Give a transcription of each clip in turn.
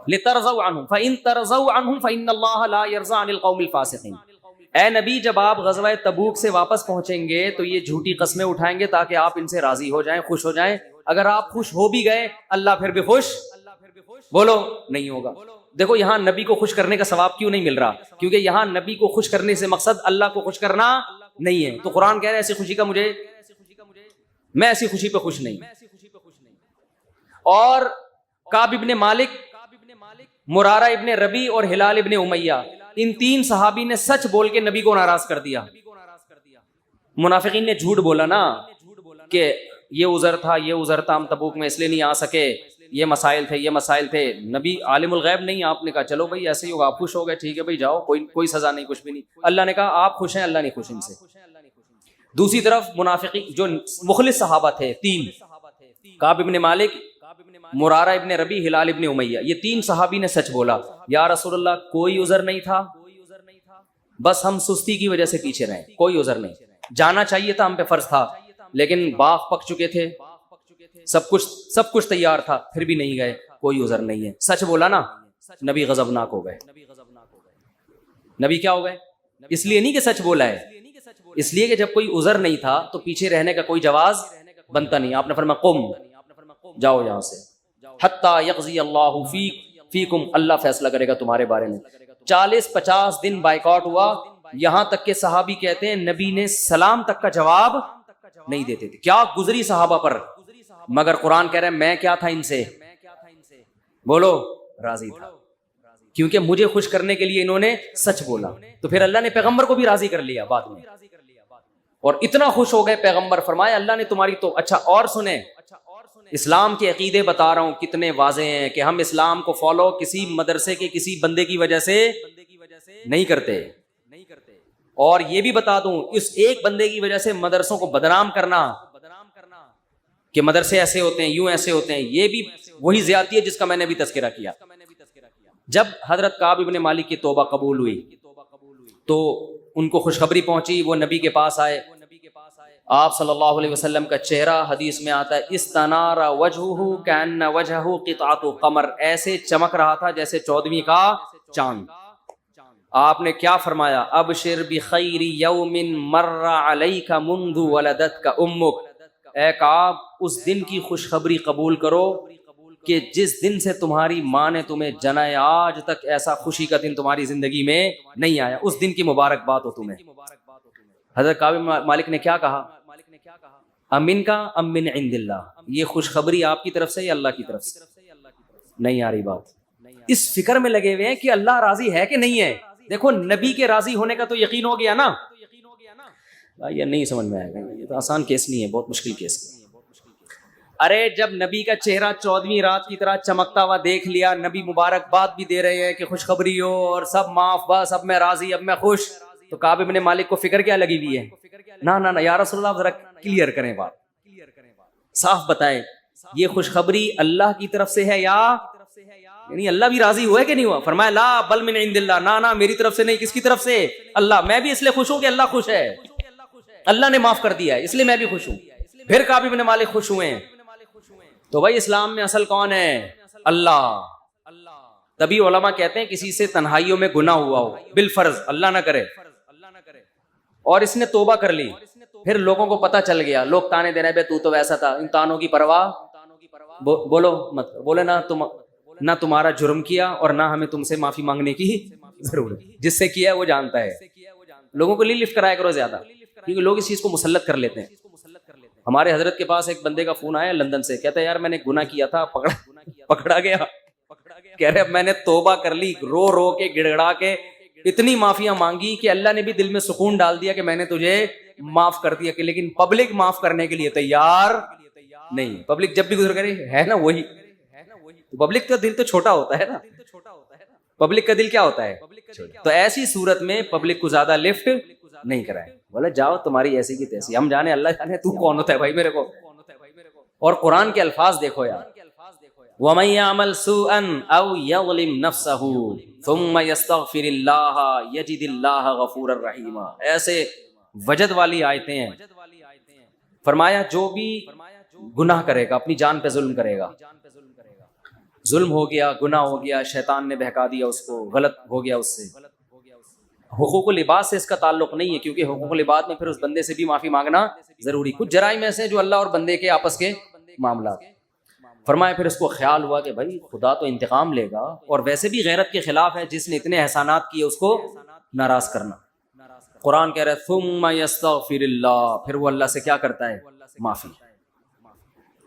لترضوا عنهم فإن ترضوا عنهم فإن الله لا يرضى عن القوم الفاسقين. اے نبی جب آپ غزوہ تبوک سے واپس پہنچیں گے تو یہ جھوٹی قسمیں اٹھائیں گے تاکہ آپ ان سے راضی ہو جائیں, خوش ہو جائیں. اگر آپ خوش ہو بھی گئے اللہ پھر بھی خوش بولو نہیں ہوگا. دیکھو یہاں نبی کو خوش کرنے کا ثواب کیوں نہیں مل رہا؟ کیونکہ یہاں نبی کو خوش کرنے سے مقصد اللہ کو خوش کرنا نہیں ہے. تو قرآن کہہ رہا ہے ایسی خوشی کا میں ایسی خوشی پہ خوش نہیں. اور کعب ابن مالک, مرارہ ابن ربی اور ہلال ابن امیہ, ان تین صحابی نے سچ بول کے نبی کو ناراض کر دیا. منافقین نے جھوٹ بولا نا کہ یہ عذر تھا یہ عذر تھا, ہم تبوک میں اس لیے نہیں آ سکے, یہ مسائل تھے یہ مسائل تھے. نبی عالم الغیب نہیں, آپ نے کہا چلو بھائی ایسے ہی ہوگا, آپ خوش ہو گئے ٹھیک ہے بھائی جاؤ, کوئی سزا نہیں کچھ بھی نہیں. اللہ نے کہا آپ خوش ہیں, اللہ نہیں خوش ان سے. دوسری طرف منافقین جو مخلص صحابہ تھے تین, کعب ابن مالک, مرارہ ابن ربی, ہلال ابن امیہ, یہ تین صحابی نے سچ بولا. یا رسول اللہ کوئی عذر نہیں تھا, بس ہم سستی کی وجہ سے پیچھے رہے, کوئی عذر نہیں, جانا چاہیے تھا, ہم پہ فرض تھا, لیکن باغ پک چکے تھے, سب کچھ تیار تھا, پھر بھی نہیں گئے, کوئی عذر نہیں ہے. سچ بولا نا, نبی غضبناک ہو گئے. نبی کیا ہو گئے؟ اس لیے نہیں کہ سچ بولا ہے, اس لیے کہ جب کوئی عذر نہیں تھا تو پیچھے رہنے کا کوئی جواز بنتا نہیں. آپ نے فرمایا قم, جاؤ یہاں سے, حتی یقضی اللہ فیکم, اللہ فیصلہ کرے گا تمہارے بارے میں. 40-50 دن بائیکاٹ ہوا, یہاں تک کہ صحابی کہتے ہیں نبی نے سلام تک کا جواب نہیں دیتے تھے. کیا گزری صحابہ پر, مگر قرآن کہہ رہے ہیں میں کیا تھا ان سے, بولو راضی تھا, کیونکہ مجھے خوش کرنے کے لیے انہوں نے سچ بولا. تو پھر اللہ نے پیغمبر کو بھی راضی کر لیا بعد میں, اور اتنا خوش ہو گئے پیغمبر, فرمایا اللہ نے تمہاری تو. اچھا اور سنیں, اسلام کے عقیدے بتا رہا ہوں کتنے واضح ہیں کہ ہم اسلام کو فالو کسی مدرسے کے کسی بندے کی وجہ سے نہیں کرتے. اور یہ بھی بتا دوں, اس ایک بندے کی وجہ سے مدرسوں کو بدنام کرنا کہ مدرسے ایسے ہوتے ہیں یوں ایسے ہوتے ہیں, یہ بھی وہی زیادتی ہے جس کا میں نے ابھی تذکرہ کیا. جب حضرت کعب ابن مالک کی توبہ قبول ہوئی تو ان کو خوشخبری پہنچی, وہ نبی کے پاس آئے. آپ صلی اللہ علیہ وسلم کا چہرہ حدیث میں آتا ہے استنار وجہہ کأن وجہہ قطعۃ قمر, ایسے چمک رہا تھا جیسے 14ویں کا چاند. آپ نے کیا فرمایا, ابشر بخیر یوم مر علیک منذ ولدتک امک, اے کعب اس دن کی خوشخبری قبول کرو کہ جس دن سے تمہاری ماں نے تمہیں جنا ہے, آج تک ایسا خوشی کا دن تمہاری زندگی میں نہیں آیا, اس دن کی مبارکباد ہو تمہیں. حضرت کعب مالک نے کیا کہا, امن کا ام من عند اللہ, یہ خوشخبری آپ کی طرف سے یا اللہ کی طرف سے؟ نہیں آ رہی بات. اس فکر میں لگے ہوئے ہیں کہ اللہ راضی ہے کہ نہیں ہے. دیکھو نبی کے راضی ہونے کا تو یقین ہو گیا نا, یہ نہیں سمجھ میں آئے گا, یہ تو آسان کیس نہیں ہے, بہت مشکل کیس ہے. ارے جب نبی کا چہرہ 14ویں رات کی طرح چمکتا ہوا دیکھ لیا, نبی مبارکباد بھی دے رہے ہیں کہ خوشخبری ہو اور سب معاف, بس اب میں راضی, اب میں خوش, تو کعب ابن مالک کو فکر کیا لگی ہوئی ہے, نہ یا رسول اللہ ذرا کلیئر کریں بات, صاف بتائیں یہ خوشخبری اللہ کی طرف سے ہے یا یعنی اللہ بھی راضی ہوا ہے کہ نہیں ہوا؟ فرمایا لا بل من عند اللہ, نہ میری طرف سے نہیں, کس کی طرف سے؟ اللہ. میں بھی اس لیے خوش ہوں کہ اللہ خوش ہے, اللہ نے معاف کر دیا ہے, اس لیے میں بھی خوش ہوں. پھر کعب ابن مالک خوش ہوئے ہیں. تو بھائی اسلام میں اصل کون ہے؟ اللہ. تبھی علماء کہتے ہیں کسی سے تنہائیوں میں گناہ ہوا ہو بالفرض, اللہ نہ کرے, اور اس نے توبہ کر لی, پھر لوگوں کو پتہ چل گیا, لوگ تانے دے رہے بے تو ویسا تھا, ان تانوں کی پرواہ بولو مت, بولے نہ تمہارا جرم کیا اور نہ ہمیں تم سے معافی مانگنے کی ضرورت, جس سے کیا ہے وہ جانتا ہے. لوگوں کو نہیں لفٹ کرایا کرو زیادہ, کیونکہ لوگ اس چیز کو مسلط کر لیتے ہیں. ہمارے حضرت کے پاس ایک بندے کا فون آیا لندن سے, کہتا ہے یار میں نے گناہ کیا تھا, پکڑا گیا, کہہ رہے اب میں نے توبہ کر لی, رو رو کے گڑ گڑا کے اتنی معافیاں مانگی کہ اللہ نے بھی دل میں سکون ڈال دیا کہ میں نے تجھے معاف کر دیا, کہ لیکن پبلک معاف کرنے کے لیے تیار نہیں. پبلک جب بھی گزر کرے ہے نا وہی, پبلک کا دل تو چھوٹا ہوتا ہے نا, پبلک کا دل کیا ہوتا ہے, تو ایسی صورت میں پبلک کو زیادہ لفٹ نہیں کرائے, بولے جاؤ تمہاری ایسی کی تیسی, ہم جانے اللہ جانے تو کون ہوتا ہے بھائی میرے کو. اور قرآن کے الفاظ دیکھو یار, وَمَن يَعْمَلْ سُوءًا أَوْ يَظْلِمْ نَفْسَهُ ثُمَّ يَسْتَغْفِرِ اللَّهَ يَجِدِ اللَّهَ غَفُورًا رَحِيمًا. ایسے وجد والی آیتیں ہیں. فرمایا جو بھی گناہ کرے گا, اپنی جان پہ ظلم کرے گا, ظلم ہو گیا، گناہ ہو گیا، شیطان نے بہکا دیا اس کو، غلط ہو گیا اس سے. حقوق العباد سے اس کا تعلق نہیں ہے، کیونکہ حقوق العباد میں پھر اس بندے سے بھی معافی مانگنا ضروری. کچھ جرائم ایسے ہیں جو اللہ اور بندے کے آپس کے معاملات. فرمایا پھر اس کو خیال ہوا کہ بھائی خدا تو انتقام لے گا، اور ویسے بھی غیرت کے خلاف ہے جس نے اتنے احسانات کیے اس کو ناراض کرنا. قرآن کہہ رہا ہے ثم یستغفر اللہ، پھر وہ اللہ سے کیا کرتا ہے؟ معافی.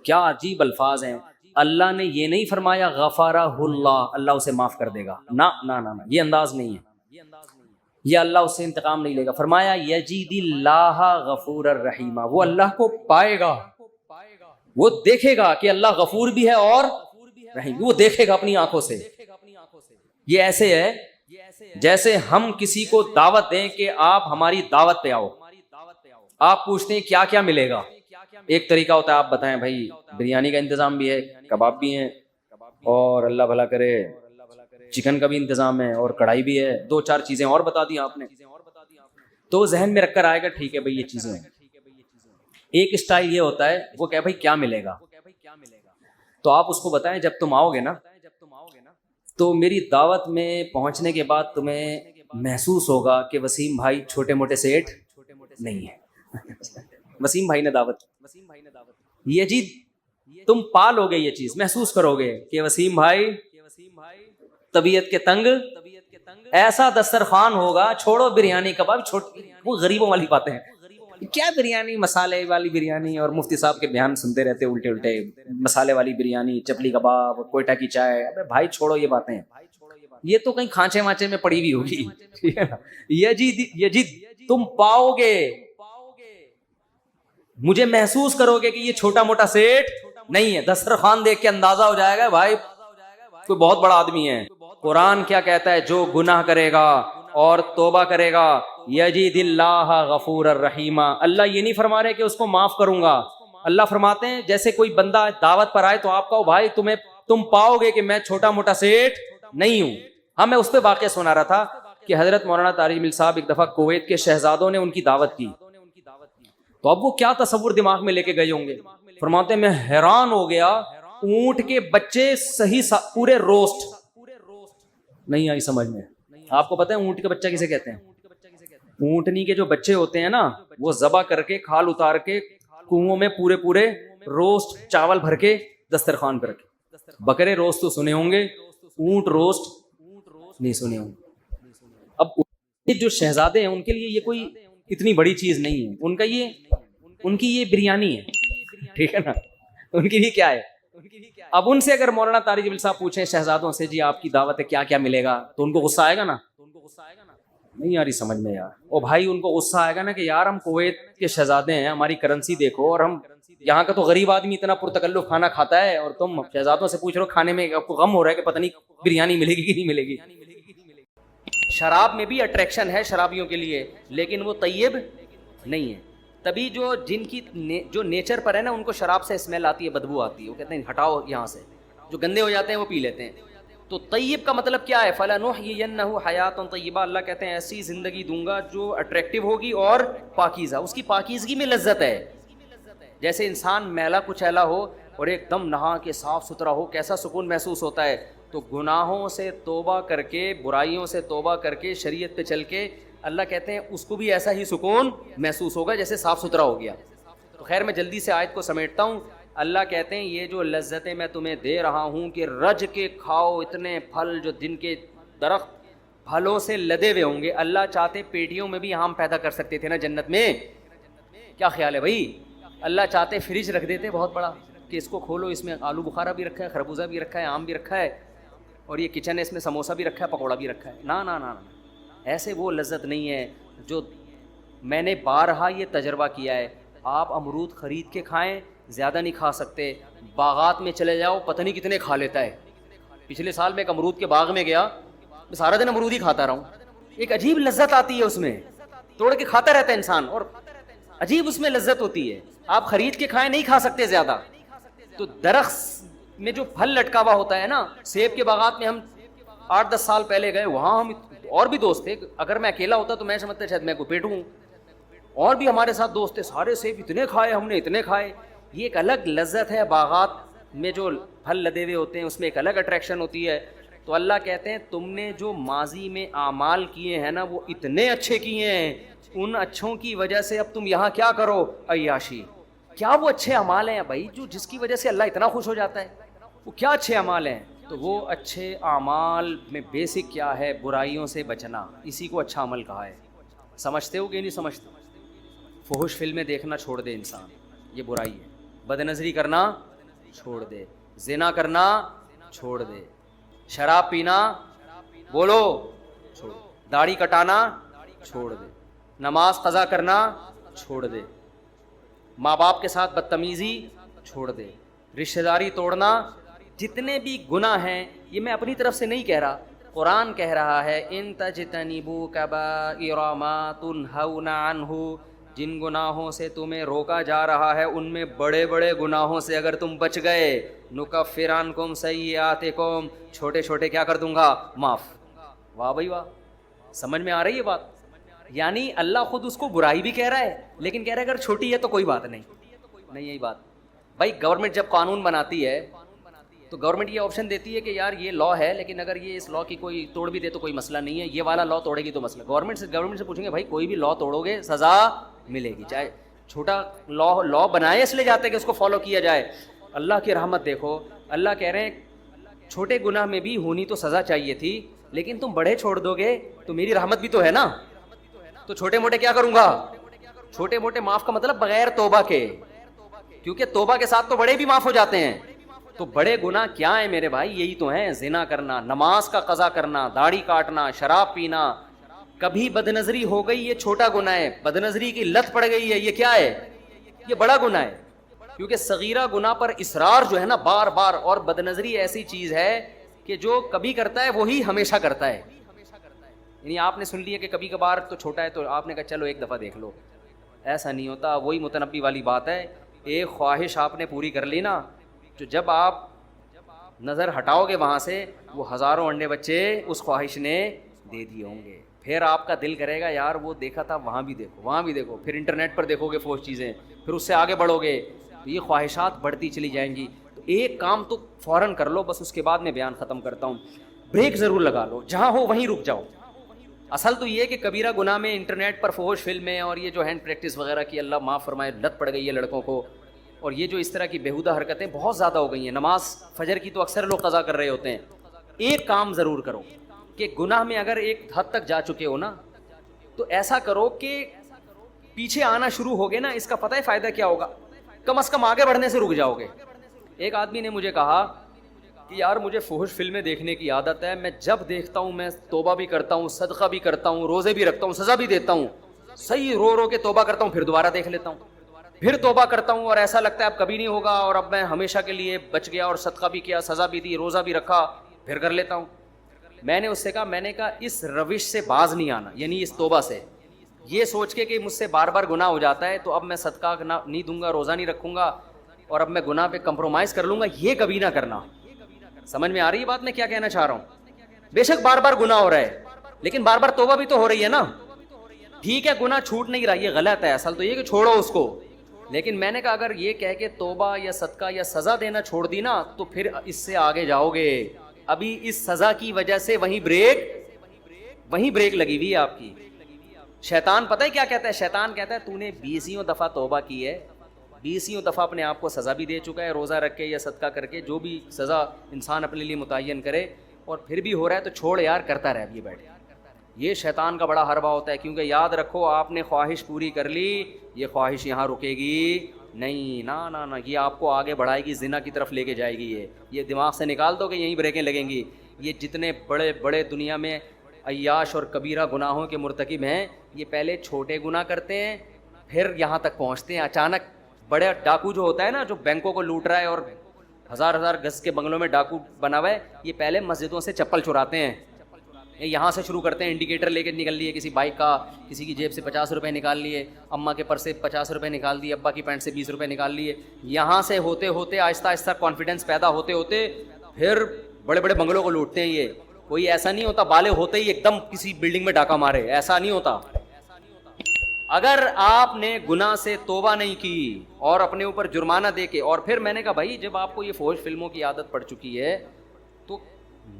کیا عجیب الفاظ ہیں. اللہ نے یہ نہیں فرمایا غفرہ اللہ، اللہ اسے معاف کر دے گا، نہ نہ نہ، یہ انداز نہیں ہے، یہ اللہ اس سے انتقام نہیں لے گا. فرمایا یجید اللہ غفور الرحیم، وہ اللہ کو پائے گا، وہ دیکھے گا کہ اللہ غفور بھی ہے اور رحیم، وہ دیکھے گا اپنی آنکھوں سے. یہ ایسے ہے جیسے ہم کسی کو دعوت دیں کہ آپ ہماری دعوت پہ آؤ، آپ پوچھتے ہیں کیا کیا ملے گا. ایک طریقہ ہوتا ہے آپ بتائیں بھائی بریانی کا انتظام بھی ہے، کباب بھی ہیں، اور اللہ بھلا کرے چکن کا بھی انتظام ہے، اور کڑھائی بھی ہے، 2-4 چیزیں اور بتا دی آپ نے، تو ذہن میں رکھ کر آئے گا ٹھیک ہے بھائی یہ چیزیں ہیں. ایک اسٹائل یہ ہوتا ہے وہ کہ بھائی کیا ملے گا، تو آپ اس کو بتائیں جب تم آؤ گے نا تو میری دعوت میں پہنچنے کے بعد تمہیں محسوس ہوگا کہ وسیم بھائی چھوٹے موٹے سیٹ نہیں ہے. وسیم بھائی نے دعوت، یہ جی تم پالو گے، یہ چیز محسوس کرو گے کہ وسیم بھائی طبیعت کے تنگ، ایسا دسترخوان ہوگا، چھوڑو بریانی کباب، وہ غریبوں والی باتیں ہیں. کیا بریانی، مسالے والی بریانی، اور مفتی صاحب کے بیان سنتے رہتے الٹے الٹے، مسالے والی بریانی، چپلی کباب، کوئٹہ کی چائے. ابے بھائی چھوڑو یہ باتیں، یہ تو کہیں کھانچے وانچے میں پڑی ہوئی ہوگی. یجید تم پاؤ گے، مجھے محسوس کرو گے کہ یہ چھوٹا موٹا سیٹ نہیں ہے. دسترخوان دیکھ کے اندازہ ہو جائے گا بھائی کوئی بہت بڑا آدمی ہے. قرآن کیا کہتا ہے؟ جو گناہ کرے گا اور توبہ کرے گا یجید اللہ غفور الرحیم. اللہ یہ نہیں فرما رہے کہ اس کو معاف کروں گا، اللہ فرماتے ہیں جیسے کوئی بندہ دعوت پر آئے تو آپ کہو بھائی تم پاؤ گے کہ میں چھوٹا موٹا سیٹ نہیں ہوں. ہاں میں اس پہ واقعہ سنا رہا تھا کہ حضرت مولانا طارق مل صاحب ایک دفعہ کویت کے شہزادوں نے ان کی دعوت کی، تو اب وہ کیا تصور دماغ میں لے کے گئے ہوں گے. فرماتے ہیں میں حیران ہو گیا، اونٹ کے بچے صحیح پورے روسٹ. نہیں آئی سمجھ میں؟ آپ کو پتہ ہے اونٹ کا بچہ کسے کہتے ہیں؟ اونٹنی کے جو بچے ہوتے ہیں نا وہ ذبح کر کے کھال اتار کے کنووں میں پورے روسٹ چاول بھر کے دسترخوان پہ رکھے. بکرے روسٹ تو سنے ہوں گے، اونٹ روسٹ نہیں سنے ہوں گے. اب جو شہزادے ہیں ان کے لیے یہ کوئی اتنی بڑی چیز نہیں ہے، ان کی یہ بریانی ہے، ٹھیک ہے نا، ان کی بھی کیا ہے. اب ان سے اگر مولانا طارق جبیل صاحب پوچھیں شہزادوں سے جی آپ کی دعوت ہے کیا کیا ملے گا، تو ان کو غصہ آئے گا نا، نہیں یار یہ سمجھ میں یار. او بھائی ان کو غصہ آئے گا نا کہ یار ہم کویت کے شہزادے ہیں، ہماری کرنسی دیکھو، اور ہم یہاں کا تو غریب آدمی اتنا پرتکلف کھانا کھاتا ہے، اور تم شہزادوں سے پوچھ رہے ہو کھانے میں، آپ کو غم ہو رہا ہے کہ پتہ نہیں بریانی ملے گی کہ نہیں ملے گی. شراب میں بھی اٹریکشن ہے شرابیوں کے لیے، لیکن وہ طیب نہیں ہے. تبھی جن کی جو نیچر پر ہے نا ان کو شراب سے اسمیل آتی ہے، بدبو آتی ہے، وہ کہتے ہیں ہٹاؤ یہاں سے، جو گندے ہو جاتے ہیں وہ پی لیتے ہیں. تو طیب کا مطلب کیا ہے؟ فَلَنُحْيِيَنَّهُ حَيَاةً طَيِّبَةً. اللہ کہتے ہیں ایسی زندگی دوں گا جو اٹریکٹیو ہوگی اور پاکیزہ، اس کی پاکیزگی میں لذت ہے. جیسے انسان میلا کچیلا ہو اور ایک دم نہا کے صاف ستھرا ہو، کیسا سکون محسوس ہوتا ہے. تو گناہوں سے توبہ کر کے، برائیوں سے توبہ کر کے، شریعت پہ چل کے، اللہ کہتے ہیں اس کو بھی ایسا ہی سکون محسوس ہوگا جیسے صاف ستھرا ہو گیا. تو خیر میں جلدی سے آیت کو سمیٹتا ہوں. اللہ کہتے ہیں یہ جو لذتیں میں تمہیں دے رہا ہوں کہ رج کے کھاؤ، اتنے پھل جو جن کے درخت پھلوں سے لدے ہوئے ہوں گے. اللہ چاہتے پیٹیوں میں بھی آم پیدا کر سکتے تھے نا جنت میں، کیا خیال ہے بھائی؟ اللہ چاہتے فریج رکھ دیتے بہت بڑا کہ اس کو کھولو، اس میں آلو بخارا بھی رکھا ہے، خربوزہ بھی رکھا ہے، آم بھی رکھا ہے، اور یہ کچن ہے اس میں سموسہ بھی رکھا ہے، پکوڑا بھی رکھا ہے. نا نا نا، ایسے وہ لذت نہیں ہے جو میں نے بارہا یہ تجربہ کیا ہے. آپ امرود خرید کے کھائیں زیادہ نہیں کھا سکتے، باغات میں چلے جاؤ پتہ نہیں کتنے کھا لیتا ہے. پچھلے سال میں ایک امرود کے باغ میں گیا، میں سارا دن امرود ہی کھاتا رہا ہوں. ایک عجیب لذت آتی ہے اس میں، توڑ کے کھاتا رہتا ہے انسان، اور عجیب اس میں لذت ہوتی ہے. آپ خرید کے کھائیں نہیں کھا سکتے زیادہ. تو درخت میں جو پھل لٹکا ہوا ہوتا ہے نا، سیب کے باغات میں ہم 8-10 سال پہلے گئے، وہاں ہم اور بھی دوست تھے. اگر میں اکیلا ہوتا تو میں سمجھتا شاید میں کوئی پیٹوں، اور بھی ہمارے ساتھ دوست تھے، سارے سیب اتنے کھائے ہم نے، اتنے کھائے. یہ ایک الگ لذت ہے باغات میں جو پھل لدے ہوئے ہوتے ہیں, اس میں ایک الگ اٹریکشن ہوتی ہے. تو اللہ کہتے ہیں تم نے جو ماضی میں اعمال کیے ہیں نا وہ اتنے اچھے کیے ہیں, ان اچھوں کی وجہ سے اب تم یہاں کیا کرو, عیاشی. کیا وہ اچھے اعمال ہیں بھائی جو جس کی وجہ سے اللہ اتنا خوش ہو جاتا ہے؟ وہ کیا اچھے اعمال ہیں؟ تو وہ اچھے اعمال میں بیسک کیا ہے؟ برائیوں سے بچنا, اسی کو اچھا عمل کہا ہے. سمجھتے ہو کہ نہیں سمجھتے؟ فحش فلمیں دیکھنا چھوڑ دے انسان, یہ برائی ہے. بد نظری کرنا چھوڑ دے, زنا کرنا چھوڑ دے, شراب پینا بولو چھوڑ, داڑھی کٹانا چھوڑ دے, نماز قضا کرنا چھوڑ دے, ماں باپ کے ساتھ بدتمیزی چھوڑ دے, رشتہ داری توڑنا. جتنے بھی گناہ ہیں, یہ میں اپنی طرف سے نہیں کہہ رہا, قرآن کہہ رہا ہے ان تجتنبوا کبائر ما تنہون عنہ, جن گناہوں سے تمہیں روکا جا رہا ہے ان میں بڑے بڑے گناہوں سے اگر تم بچ گئے, نکفر عنکم سیئاتکم, چھوٹے چھوٹے کیا کر دوں گا, معاف. واہ بھائی واہ, سمجھ میں آ رہی ہے بات؟ یعنی اللہ خود اس کو برائی بھی کہہ رہا ہے لیکن کہہ رہا ہے اگر چھوٹی ہے تو کوئی بات نہیں. یہی بات بھائی, گورنمنٹ جب قانون بناتی ہے تو گورنمنٹ یہ آپشن دیتی ہے کہ یار یہ لا ہے لیکن اگر یہ اس لا کی کوئی توڑ بھی دے تو کوئی مسئلہ نہیں ہے, یہ والا لا توڑے گی تو مسئلہ. گورنمنٹ سے پوچھیں گے بھائی کوئی بھی لا توڑو گے سزا ملے گی, چاہے چھوٹا لا بنائے اس لیے جاتے ہیں کہ اس کو فالو کیا جائے. اللہ کی رحمت دیکھو, اللہ کہہ رہے ہیں چھوٹے گناہ میں بھی ہونی تو سزا چاہیے تھی لیکن تم بڑے چھوڑ دو گے تو میری رحمت بھی تو ہے نا, تو چھوٹے موٹے کیا کروں گا, چھوٹے موٹے معاف کا مطلب بغیر توبہ کے, کیونکہ توبہ کے ساتھ تو بڑے بھی معاف ہو جاتے ہیں. تو بڑے گناہ کیا ہیں میرے بھائی؟ یہی تو ہیں, زنا کرنا, نماز کا قضا کرنا, داڑھی کاٹنا, شراب پینا. کبھی بد نظری ہو گئی یہ چھوٹا گناہ ہے, بد نظری کی لت پڑ گئی ہے یہ کیا ہے, یہ بڑا گناہ ہے. کیونکہ صغیرہ گناہ پر اصرار جو ہے نا بار بار, اور بد نظری ایسی چیز ہے کہ جو کبھی کرتا ہے وہی ہمیشہ کرتا ہے. یعنی آپ نے سن لیا کہ کبھی کبھار تو چھوٹا ہے تو آپ نے کہا چلو ایک دفعہ دیکھ لو, ایسا نہیں ہوتا. وہی متنبی والی بات ہے, ایک خواہش آپ نے پوری کر لی نا, تو جب آپ نظر ہٹاؤ گے وہاں سے وہ ہزاروں انڈے بچے اس خواہش نے دے دیے ہوں گے. پھر آپ کا دل کرے گا یار وہ دیکھا تھا وہاں بھی دیکھو, وہاں بھی دیکھو, پھر انٹرنیٹ پر دیکھو گے فوش چیزیں, پھر اس سے آگے بڑھو گے تو یہ خواہشات بڑھتی چلی جائیں گی. تو ایک کام تو فوراً کر لو, بس اس کے بعد میں بیان ختم کرتا ہوں. بریک ضرور لگا لو, جہاں ہو وہیں رک جاؤ. اصل تو یہ کہ کبیرہ گناہ میں انٹرنیٹ پر فحش فلمیں اور یہ جو ہینڈ پریکٹس وغیرہ کی اللہ معاف فرمائے لت پڑ گئی ہے لڑکوں کو, اور یہ جو اس طرح کی بیہودہ حرکتیں بہت زیادہ ہو گئی ہیں. نماز فجر کی تو اکثر لوگ قضا کر رہے ہوتے ہیں. ایک کام ضرور کرو کہ گناہ میں اگر ایک حد تک جا چکے ہو نا تو ایسا کرو کہ پیچھے آنا شروع ہوگے نا, اس کا پتہ ہے فائدہ کیا ہوگا, کم از کم آگے بڑھنے سے رک جاؤ گے. ایک آدمی نے مجھے کہا کہ یار مجھے فحش فلمیں دیکھنے کی عادت ہے, میں جب دیکھتا ہوں میں توبہ بھی کرتا ہوں, صدقہ بھی کرتا ہوں, روزے بھی رکھتا ہوں, سزا بھی دیتا ہوں, صحیح رو رو کے توبہ کرتا ہوں, پھر دوبارہ دیکھ لیتا ہوں, پھر توبہ کرتا ہوں, اور ایسا لگتا ہے اب کبھی نہیں ہوگا, اور اب میں ہمیشہ کے لیے بچ گیا, اور صدقہ بھی کیا, سزا بھی دی, روزہ بھی رکھا, پھر کر لیتا ہوں. میں نے اس سے کہا اس روش سے باز نہیں آنا, یعنی اس توبہ سے, یہ سوچ کے کہ مجھ سے بار بار گناہ ہو جاتا ہے تو اب میں صدقہ نہیں دوں گا, روزہ نہیں رکھوں گا, اور اب میں گناہ پہ کمپرومائز کر لوں گا, یہ کبھی نہ کرنا. سمجھ میں آ رہی ہے بات میں کیا کہنا چاہ رہا ہوں؟ بے شک بار بار گناہ ہو رہا ہے لیکن بار بار توبہ بھی تو ہو رہی ہے نا. ٹھیک ہے گناہ چھوٹ نہیں رہا, یہ غلط ہے, اصل تو یہ کہ چھوڑو اس کو. لیکن میں نے کہا اگر یہ کہہ کے توبہ یا صدقہ یا سزا دینا چھوڑ دی نا تو پھر اس سے آگے جاؤ گے. ابھی اس سزا کی وجہ سے وہیں بریک لگی ہوئی ہے آپ کی. شیطان پتہ ہے کیا کہتا ہے؟ شیطان کہتا ہے تو نے 20 دفعہ توبہ کی ہے, 20 دفعہ اپنے آپ کو سزا بھی دے چکا ہے, روزہ رکھ کے یا صدقہ کر کے, جو بھی سزا انسان اپنے لیے متعین کرے, اور پھر بھی ہو رہا ہے تو چھوڑ یار, کرتا رہ یہ بیٹھ. یہ شیطان کا بڑا حربہ ہوتا ہے, کیونکہ یاد رکھو آپ نے خواہش پوری کر لی, یہ خواہش یہاں رکے گی نہیں, نا, یہ آپ کو آگے بڑھائے گی, زنا کی طرف لے کے جائے گی. یہ دماغ سے نکال دو کہ یہیں بریکیں لگیں گی. یہ جتنے بڑے بڑے دنیا میں عیاش اور کبیرہ گناہوں کے مرتکب ہیں, یہ پہلے چھوٹے گناہ کرتے ہیں پھر یہاں تک پہنچتے ہیں. اچانک بڑے ڈاکو جو ہوتا ہے نا, جو بینکوں کو لوٹ رہا ہے اور ہزار گز کے بنگلوں میں ڈاکو بنا ہوا ہے, یہ پہلے مسجدوں سے چپل چراتے ہیں. یہاں سے شروع کرتے ہیں, انڈیکیٹر لے کے نکل لیے کسی بائک کا, کسی کی جیب سے 50 روپے نکال لیے, اماں کے پرس سے 50 روپے نکال دیے, ابا کی پینٹ سے 20 روپے نکال لیے. یہاں سے ہوتے ہوتے آہستہ آہستہ کانفیڈنس پیدا ہوتے ہوتے پھر بڑے بڑے بنگلوں کو لوٹتے ہیں. یہ کوئی ایسا نہیں ہوتا بالغ ہوتے ہی ایک دم کسی بلڈنگ میں ڈاکہ مارے, ایسا نہیں ہوتا. اگر آپ نے گناہ سے توبہ نہیں کی اور اپنے اوپر جرمانہ دے کے, اور پھر میں نے کہا بھائی جب آپ کو یہ فوج فلموں کی عادت پڑ چکی ہے تو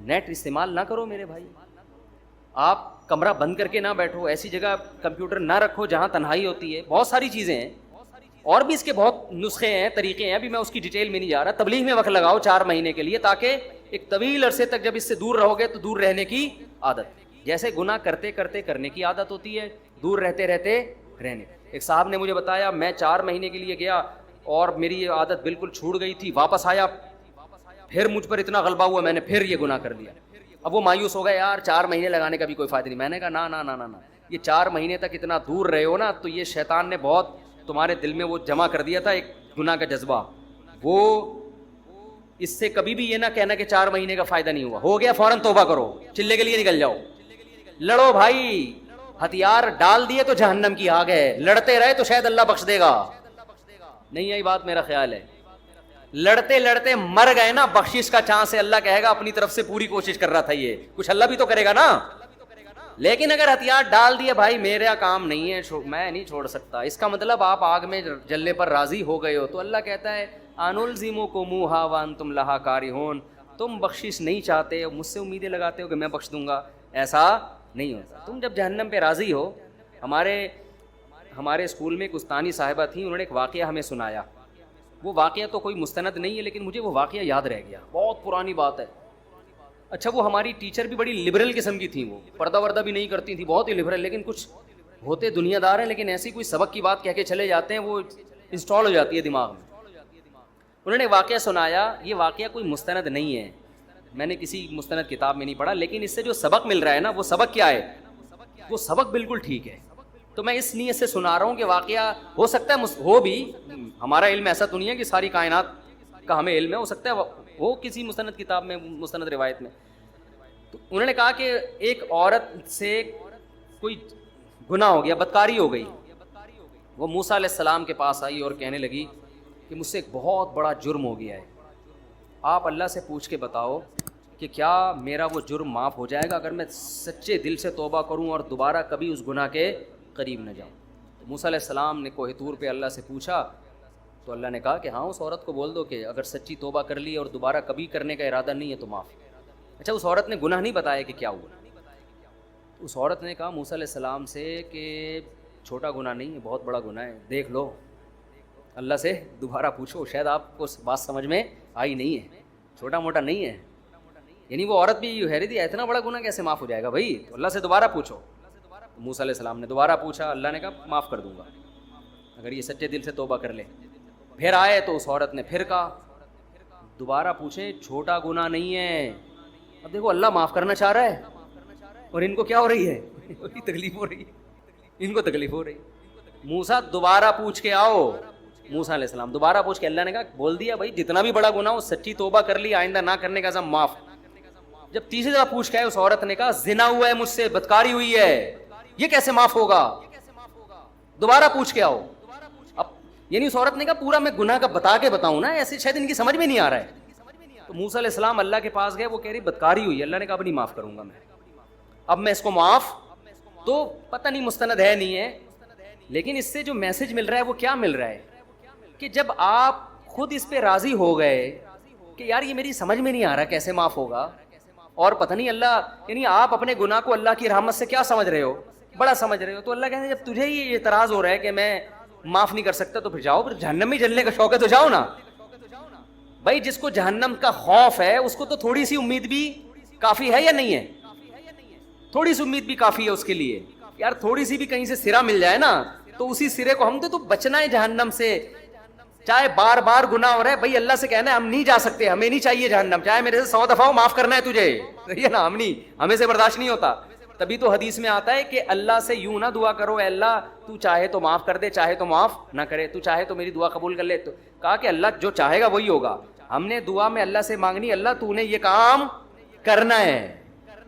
نیٹ استعمال نہ کرو میرے بھائی, آپ کمرہ بند کر کے نہ بیٹھو, ایسی جگہ کمپیوٹر نہ رکھو جہاں تنہائی ہوتی ہے. بہت ساری چیزیں ہیں اور بھی اس کے بہت نسخے ہیں, طریقے ہیں, ابھی میں اس کی ڈیٹیل میں نہیں جا رہا. تبلیغ میں وقت لگاؤ 4 مہینے کے لیے, تاکہ ایک طویل عرصے تک جب اس سے دور رہو گے تو دور رہنے کی عادت, جیسے گناہ کرتے کرتے کرنے کی عادت ہوتی ہے, دور رہتے رہتے رہنے. ایک صاحب نے مجھے بتایا میں 4 مہینے کے لیے گیا اور میری یہ عادت بالکل چھوٹ گئی تھی, واپس آیا پھر مجھ پر اتنا غلبہ ہوا میں نے پھر یہ گناہ کر لیا. اب وہ مایوس ہو گیا, یار 4 مہینے لگانے کا بھی کوئی فائدہ نہیں. میں نے کہا نا نا نا نا نا, یہ 4 مہینے تک اتنا دور رہے ہو نا تو یہ شیطان نے بہت تمہارے دل میں وہ جمع کر دیا تھا ایک گناہ کا جذبہ, وہ اس سے کبھی بھی یہ نہ کہنا کہ 4 مہینے کا فائدہ نہیں ہوا, ہو گیا فوراً توبہ کرو, چلے کے لیے نکل جاؤ, لڑو بھائی. ہتھیار ڈال دیے تو جہنم کی آگ ہے, لڑتے رہے تو شاید اللہ بخش دے گا. نہیں آئی بات, میرا خیال ہے لڑتے لڑتے مر گئے نا, بخشش کا چانس ہے, اللہ کہے گا اپنی طرف سے پوری کوشش کر رہا تھا, یہ کچھ اللہ بھی تو کرے گا نا. لیکن اگر ہتھیار ڈال دیے بھائی میرا کام نہیں ہے, میں نہیں چھوڑ سکتا, اس کا مطلب آپ آگ میں جلنے پر راضی ہو گئے ہو, تو اللہ کہتا ہے انلزمکموہا وانتم لہا کارہون, تم بخشش نہیں چاہتے, مجھ سے امیدیں لگاتے ہو کہ میں بخش دوں گا, ایسا نہیں ہوتا. تم جب جہنم پہ راضی ہو. ہمارے اسکول میں ایک استانی صاحبہ تھیں, انہوں نے ایک واقعہ ہمیں سنایا. وہ واقعہ تو کوئی مستند نہیں ہے لیکن مجھے وہ واقعہ یاد رہ گیا, بہت پرانی بات ہے. اچھا وہ ہماری ٹیچر بھی بڑی لبرل قسم کی تھیں, وہ پردہ وردہ بھی نہیں کرتی تھیں, بہت ہی لبرل, لیکن کچھ ہوتے دنیا دار ہیں لیکن ایسی کوئی سبق کی بات کہہ کے چلے جاتے ہیں وہ انسٹال ہو جاتی ہے دماغ میں. انہوں نے واقعہ سنایا, یہ واقعہ کوئی مستند نہیں ہے, میں نے کسی مستند کتاب میں نہیں پڑھا, لیکن اس سے جو سبق مل رہا ہے نا وہ سبق کیا ہے, وہ سبق بالکل ٹھیک ہے. تو میں اس نیت سے سنا رہا ہوں کہ واقعہ ہو سکتا ہے ہو بھی, ہمارا علم ایسا تو نہیں ہے کہ ساری کائنات کا ہمیں علم ہے, ہو سکتا ہے ہو کسی مستند کتاب میں, مستند روایت میں. تو انہوں نے کہا کہ ایک عورت سے کوئی گناہ ہو گیا, بدکاری ہو گئی. وہ موسیٰ علیہ السلام کے پاس آئی اور کہنے لگی کہ مجھ سے ایک بہت بڑا جرم ہو گیا ہے, آپ اللہ سے پوچھ کے بتاؤ کہ کیا میرا وہ جرم معاف ہو جائے گا اگر میں سچے دل سے توبہ کروں اور دوبارہ کبھی اس گناہ کے قریب نہ جاؤں. موسیٰ علیہ السلام نے کوہ طور پہ اللہ سے پوچھا تو اللہ نے کہا کہ ہاں اس عورت کو بول دو کہ اگر سچی توبہ کر لی اور دوبارہ کبھی کرنے کا ارادہ نہیں ہے تو معاف. اچھا اس عورت نے گناہ نہیں بتایا کہ کیا ہوا. اس عورت نے کہا موسیٰ علیہ السلام سے کہ چھوٹا گناہ نہیں ہے, بہت بڑا گناہ ہے, دیکھ لو اللہ سے دوبارہ پوچھو, شاید آپ کو بات سمجھ میں آئی نہیں ہے, چھوٹا موٹا نہیں ہے. یعنی وہ عورت بھی حیرت تھی, اتنا بڑا گناہ کیسے معاف ہو جائے گا بھائی, تو اللہ سے دوبارہ پوچھو. موسیٰ علیہ السلام نے دوبارہ پوچھا, اللہ نے کہا معاف کر دوں گا اگر یہ سچے دل سے توبہ کر لے. پھر آئے تو اس عورت نے پھر کہا دوبارہ پوچھیں, چھوٹا گناہ نہیں ہے. اب دیکھو اللہ معاف کرنا چاہ رہا ہے اور ان کو کیا ہو رہی ہے, تکلیف ہو رہی ہے, ان کو تکلیف ہو رہی ہے. موسیٰ دوبارہ پوچھ کے آؤ. موسیٰ علیہ السلام دوبارہ پوچھ کے, اللہ نے کہا بول دیا بھائی جتنا بھی بڑا گناہ ہو سچی توبہ کر لی, آئندہ نہ کرنے کا عزم معاف. جب تیسری دفعہ پوچھ کے آئے اس عورت نے کہا زنا ہوا ہے مجھ سے, بدکاری ہوئی ہے, یہ کیسے معاف ہوگا, دوبارہ پوچھ کے آؤ. اب یعنی اس عورت نے کہا پورا میں گناہ کا بتا کے بتاؤں نا, ایسے شاید ان کی سمجھ میں نہیں آ رہا ہے. تو موسیٰ علیہ السلام اللہ کے پاس گئے, وہ کہہ رہی بدکاری ہوئی ہے, اللہ نے کہا اب نہیں معاف کروں گا میں, اب میں اس کو معاف. تو پتہ نہیں مستند ہے نہیں ہے, لیکن اس سے جو میسج مل رہا ہے وہ کیا مل رہا ہے کہ جب آپ خود اس پہ راضی ہو گئے کہ یار یہ میری سمجھ میں نہیں آ رہا کیسے معاف ہوگا, اور پتہ نہیں اللہ, یعنی آپ اپنے گناہ کو اللہ کی رحمت سے کیا سمجھ رہے ہو, بڑا سمجھ رہے ہو, تو اللہ کہتے ہیں جب تجھے یہ اعتراض ہو رہا ہے کہ میں معاف نہیں کر سکتا تو پھر جاؤ, پھر جہنم میں جلنے کا شوق ہے تو جاؤ نا بھائی. جس کو جہنم کا خوف ہے اس کو تو تھوڑی سی امید بھی کافی ہے یا نہیں ہے, تھوڑی سی امید بھی کافی ہے اس کے لیے. یار تھوڑی سی بھی کہیں سے سرا مل جائے نا تو اسی سرے کو ہم تو بچنا ہے جہنم سے, چاہے بار بار گناہ ہو رہا ہے بھائی اللہ سے کہنا ہے ہم نہیں جا سکتے, ہمیں نہیں چاہیے جہنم, چاہے میرے سے 100 دفعہ ہو معاف کرنا ہے تجھے, صحیح ہے نا, ہم نہیں, ہمیں سے برداشت نہیں ہوتا. تبھی تو حدیث میں آتا ہے کہ اللہ سے یوں نہ دعا کرو اے اللہ تو چاہے تو معاف کر دے, چاہے تو معاف نہ کرے, تو چاہے تو میری دعا قبول کر لے. تو کہا کہ اللہ جو چاہے گا وہی ہوگا. ہم نے دعا میں اللہ سے مانگنی اللہ تو نے یہ کام کرنا ہے,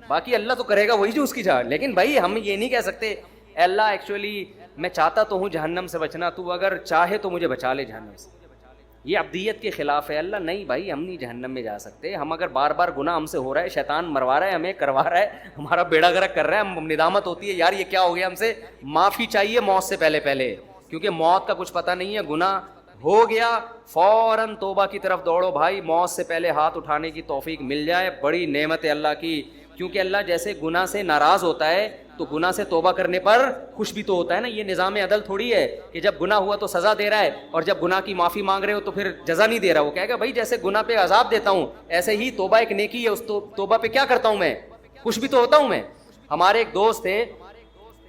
باقی اللہ تو کرے گا وہی جو اس کی چاہ. لیکن بھائی ہم یہ نہیں کہہ سکتے اے اللہ ایکچولی میں چاہتا تو ہوں جہنم سے بچنا, تو اگر چاہے تو مجھے بچا لے جہنم سے. یہ ابدیت کے خلاف ہے. اللہ نہیں بھائی، ہم نہیں جہنم میں جا سکتے. ہم اگر بار بار گناہ ہم سے ہو رہا ہے، شیطان مروا رہا ہے ہمیں، کروا رہا ہے، ہمارا بیڑا غرق کر رہا ہے، ہم ندامت ہوتی ہے یار یہ کیا ہو گیا ہم سے، معافی چاہیے موت سے پہلے پہلے، کیونکہ موت کا کچھ پتہ نہیں ہے. گناہ ہو گیا فوراً توبہ کی طرف دوڑو بھائی، موت سے پہلے ہاتھ اٹھانے کی توفیق مل جائے، بڑی نعمت ہے اللہ کی. کیونکہ اللہ جیسے گناہ سے ناراض ہوتا ہے تو گناہ سے توبہ کرنے پر خوش بھی تو ہوتا ہے نا. یہ نظام عدل تھوڑی ہے کہ جب گناہ ہوا تو سزا دے رہا ہے اور جب گناہ کی معافی مانگ رہے ہو تو پھر جزا نہیں دے رہا. وہ کہے گا بھائی جیسے گناہ پہ عذاب دیتا ہوں ایسے ہی توبہ ایک نیکی ہے، اس توبہ پہ کیا کرتا ہوں میں، خوش بھی تو ہوتا ہوں میں. ہمارے ایک دوست تھے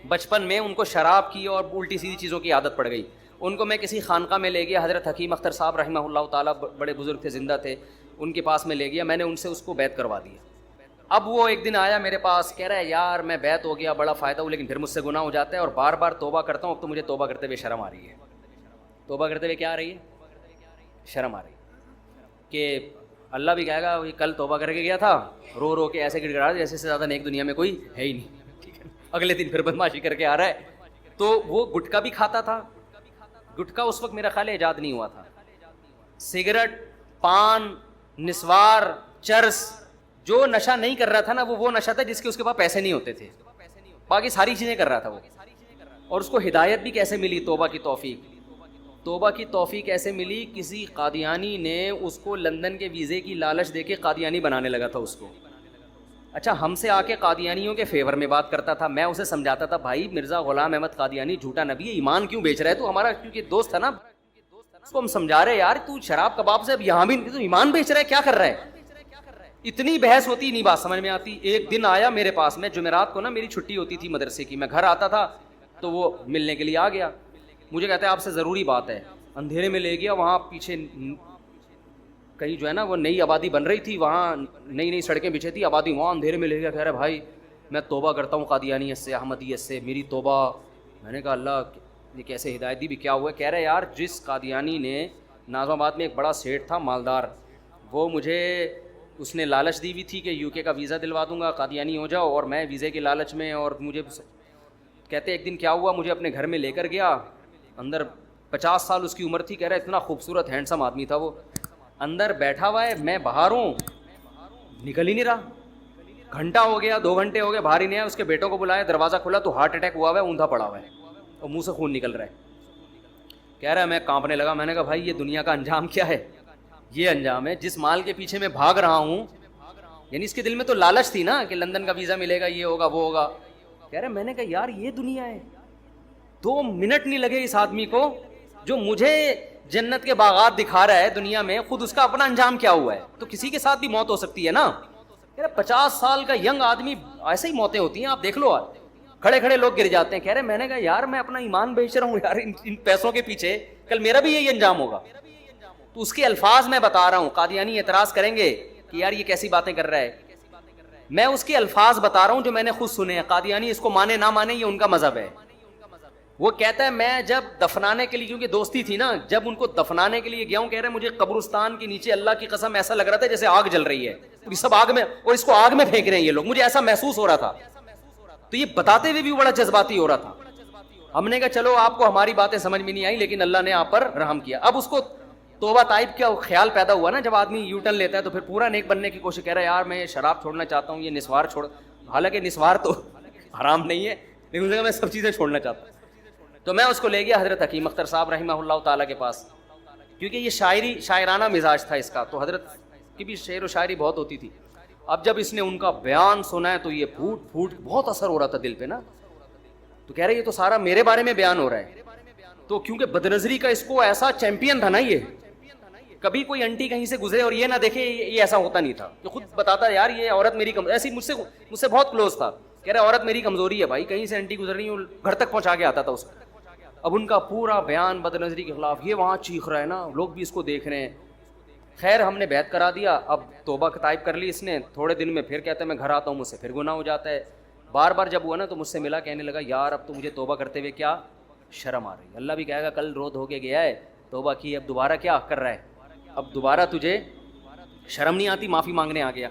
بچپن میں، ان کو شراب کی اور الٹی سیدھی چیزوں کی عادت پڑ گئی. ان کو میں کسی خانقاہ میں لے گیا، حضرت حکیم اختر صاحب رحمہ اللہ تعالیٰ بڑے بزرگ تھے، زندہ تھے، ان کے پاس میں لے گیا، میں نے ان سے اس کو بیعت کروا دیا. اب وہ ایک دن آیا میرے پاس، کہہ رہا ہے یار میں بیعت ہو گیا، بڑا فائدہ ہو، لیکن پھر مجھ سے گناہ ہو جاتا ہے اور بار بار توبہ کرتا ہوں. اب تو مجھے توبہ کرتے ہوئے شرم آ رہی ہے. توبہ کرتے ہوئے کیا آ رہی ہے؟ شرم آ رہی ہے کہ اللہ بھی کہے گا کل توبہ کر کے گیا تھا، رو رو کے ایسے گڑ گڑا جیسے سے زیادہ نیک دنیا میں کوئی ہے ہی نہیں. ٹھیک ہے، اگلے دن پھر بدماشی کر کے آ رہا ہے. تو وہ گٹکا بھی کھاتا تھا. گٹکا اس وقت میرا خیال ہے ایجاد نہیں ہوا تھا. سگریٹ، پان، نسوار، چرس، جو نشہ نہیں کر رہا تھا نا وہ نشہ تھا جس کے اس کے پاس پیسے نہیں ہوتے تھے. باقی ساری چیزیں کر رہا تھا وہ. اور اس کو ہدایت بھی کیسے ملی؟ توبہ کی توفیق. توبہ کی توفیق کیسے ملی؟ کسی قادیانی نے اس کو لندن کے ویزے کی لالچ دے کے قادیانی بنانے لگا تھا اس کو. اچھا ہم سے آ کے قادیانیوں کے فیور میں بات کرتا تھا. میں اسے سمجھاتا تھا بھائی مرزا غلام احمد قادیانی جھوٹا نبی ہے، ایمان کیوں بیچ رہا ہے تو ہمارا، کیونکہ دوست تھا نا، اس کو ہم سمجھا رہے یار تو شراب کباب سے اب یہاں بھی تو ایمان بیچ رہا ہے، کیا کر رہا ہے. اتنی بحث ہوتی نہیں، بات سمجھ میں آتی. ایک دن آیا میرے پاس میں، جمعرات کو نا میری چھٹی ہوتی تھی مدرسے کی، میں گھر آتا تھا تو وہ ملنے کے لیے آ گیا. مجھے کہتا ہے آپ سے ضروری بات ہے. اندھیرے میں لے گیا، وہاں پیچھے کہیں جو ہے نا وہ نئی آبادی بن رہی تھی، وہاں نئی نئی سڑکیں بچھی تھی، آبادی وہاں اندھیرے میں لے گیا. کہہ رہا بھائی میں توبہ کرتا ہوں قادیانیت سے، احمدیت سے، میری توبہ. میں نے کہا اللہ یہ کیسے ہدایت دی بھی، کیا ہوا؟ کہہ رہے یار جس قادیانی نے، ناظم آباد میں ایک بڑا سیٹ تھا مالدار، وہ مجھے اس نے لالچ دی ہوئی تھی کہ یو کے کا ویزا دلوا دوں گا، قادیانی ہو جاؤ، اور میں ویزے کے لالچ میں، اور مجھے کہتے ایک دن کیا ہوا، مجھے اپنے گھر میں لے کر گیا. اندر 50 سال اس کی عمر تھی. کہہ رہا اتنا خوبصورت ہینڈسم آدمی تھا وہ. اندر بیٹھا ہوا ہے، میں باہر ہوں، نکل ہی نہیں رہا. گھنٹہ ہو گیا، 2 گھنٹے ہو گئے، باہر ہی نہیں آیا. اس کے بیٹوں کو بلایا، دروازہ کھلا تو ہارٹ اٹیک ہوا ہوا ہے، اوندا پڑا ہوا ہے اور منہ سے خون نکل رہا ہے. کہہ رہا ہے میں کانپنے لگا. میں نے کہا بھائی یہ دنیا کا انجام کیا ہے؟ یہ انجام ہے جس مال کے پیچھے میں بھاگ رہا ہوں. یعنی اس کے دل میں تو لالچ تھی نا کہ لندن کا ویزا ملے گا، یہ ہوگا وہ ہوگا. کہہ رہا میں نے کہا یار یہ دنیا ہے. 2 منٹ نہیں لگے اس آدمی کو، جو مجھے جنت کے باغات دکھا رہا ہے دنیا میں، خود اس کا اپنا انجام کیا ہوا ہے. تو کسی کے ساتھ بھی موت ہو سکتی ہے نا. کہہ رہا 50 سال کا ینگ آدمی، ایسے ہی موتیں ہوتی ہیں، آپ دیکھ لو، کھڑے کھڑے لوگ گر جاتے ہیں. کہہ رہے میں نے کہا یار میں اپنا ایمان بیچ رہا ہوں یار ان پیسوں کے پیچھے، کل میرا بھی یہی انجام ہوگا. تو اس کے الفاظ میں بتا رہا ہوں. قادیانی اعتراض کریں گے کہ یار یہ کیسی باتیں کر رہا ہے. میں اس کے الفاظ بتا رہا ہوں جو میں نے خود سنے ہیں. قادیانی اس کو مانے نہ مانے یہ ان کا مذہب ہے. وہ کہتا ہے میں جب دفنانے کے لیے، کیونکہ دوستی تھی نا، جب ان کو دفنانے کے لیے گیا ہوں، کہہ رہے مجھے قبرستان کے نیچے اللہ کی قسم ایسا لگ رہا تھا جیسے آگ جل رہی ہے، یہ سب آگ میں، اور اس کو آگ میں پھینک رہے ہیں یہ لوگ. مجھے ایسا محسوس ہو رہا تھا. تو یہ بتاتے ہوئے بھی بڑا جذباتی ہو رہا تھا. ہم نے کہا چلو آپ کو ہماری باتیں سمجھ میں نہیں آئی، لیکن اللہ نے آپ پر رحم کیا. اب اس کو توبہ طائب کا خیال پیدا ہوا نا، جب آدمی یو ٹرن لیتا ہے تو پھر پورا نیک بننے کی کوشش. کہہ رہا ہے یار میں شراب چھوڑنا چاہتا ہوں، یہ نسوار چھوڑ، حالانکہ نسوار تو حرام نہیں ہے، لیکن میں سب چیزیں چھوڑنا چاہتا ہوں. تو میں اس کو لے گیا حضرت حکیم اختر صاحب رحمہ اللہ تعالیٰ کے پاس، کیونکہ یہ شاعرانہ مزاج تھا اس کا. تو حضرت کی بھی شعر و شاعری بہت ہوتی تھی. اب جب اس نے ان کا بیان سنا ہے تو یہ پھوٹ پھوٹ بہت اثر ہو رہا تھا دل پہ نا. تو کہہ رہے یہ تو سارا میرے بارے میں بیان ہو رہا ہے. تو کیونکہ بدنظری کا اس کو ایسا چیمپئن تھا نا، یہ کبھی کوئی انٹی کہیں سے گزرے اور یہ نہ دیکھے، یہ ایسا ہوتا نہیں تھا. جو خود بتاتا یار یہ عورت میری ایسی مجھ سے بہت کلوز تھا. کہہ رہا عورت میری کمزوری ہے بھائی، کہیں سے انٹی گزر رہی ہوں گھر تک پہنچا کے آتا تھا اس کو. اب ان کا پورا بیان بدنظری کے خلاف، یہ وہاں چیخ رہا ہے نا، لوگ بھی اس کو دیکھ رہے ہیں. خیر ہم نے بیعت کرا دیا. اب توبہ طائب کر لی اس نے. تھوڑے دن میں پھر کہتا ہے میں گھر آتا ہوں، مجھ سے پھر گناہ ہو جاتا ہے. بار بار جب ہوا نا تو مجھ سے ملا، کہنے لگا یار اب تو مجھے توبہ کرتے ہوئے کیا شرم آ رہی ہے. اللہ بھی کہے گا کل رو دھو کے گیا ہے، توبہ کی، اب دوبارہ کیا کر رہا ہے، اب دوبارہ تجھے شرم نہیں آتی، معافی مانگنے آ گیا.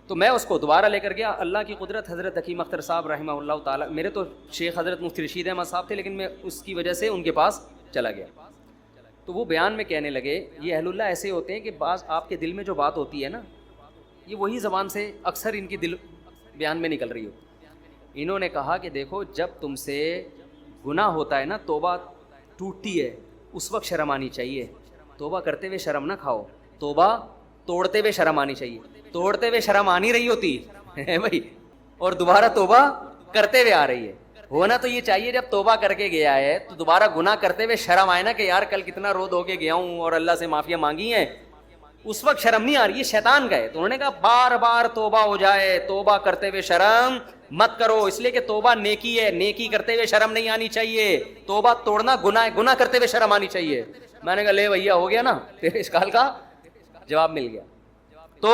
تو میں اس کو دوبارہ لے کر گیا. اللہ کی قدرت، حضرت حکیم اختر صاحب رحمہ اللہ تعالیٰ، میرے تو شیخ حضرت مفتی رشید احمد صاحب تھے، لیکن میں اس کی وجہ سے ان کے پاس چلا گیا. تو وہ بیان میں کہنے لگے یہ اہل اللہ ایسے ہوتے ہیں کہ بعض آپ کے دل میں جو بات ہوتی ہے نا یہ وہی زبان سے اکثر ان کی دل بیان میں نکل رہی ہو. انہوں نے کہا کہ دیکھو جب تم سے گناہ ہوتا ہے نا توبہ ٹوٹتی ہے اس وقت شرم آنی چاہیے. توبہ کرتے ہوئے شرم نہ کھاؤ, توبہ توڑتے ہوئے شرم آنی چاہیے. توڑتے ہوئے شرم آنی رہی ہوتی ہے بھائی, اور دوبارہ توبہ کرتے ہوئے آ رہی ہے. ہونا تو یہ چاہیے جب توبہ کر کے گیا ہے تو دوبارہ گناہ کرتے ہوئے شرم آئے نا کہ یار کل کتنا رو دھو کے گیا ہوں اور اللہ سے معافیاں مانگی ہیں, اس وقت شرم نہیں آ رہی. یہ شیطان کا ہے. تو انہوں نے کہا بار بار توبہ ہو جائے, توبہ کرتے ہوئے شرم مت کرو, اس لیے کہ توبہ نیکی ہے, نیکی کرتے ہوئے شرم نہیں آنی چاہیے. توبہ توڑنا گناہ ہے, گناہ کرتے ہوئے شرم آنی چاہیے. میں نے کہا لے بھیا ہو گیا نا, تیرے اشکال کا جواب مل گیا. تو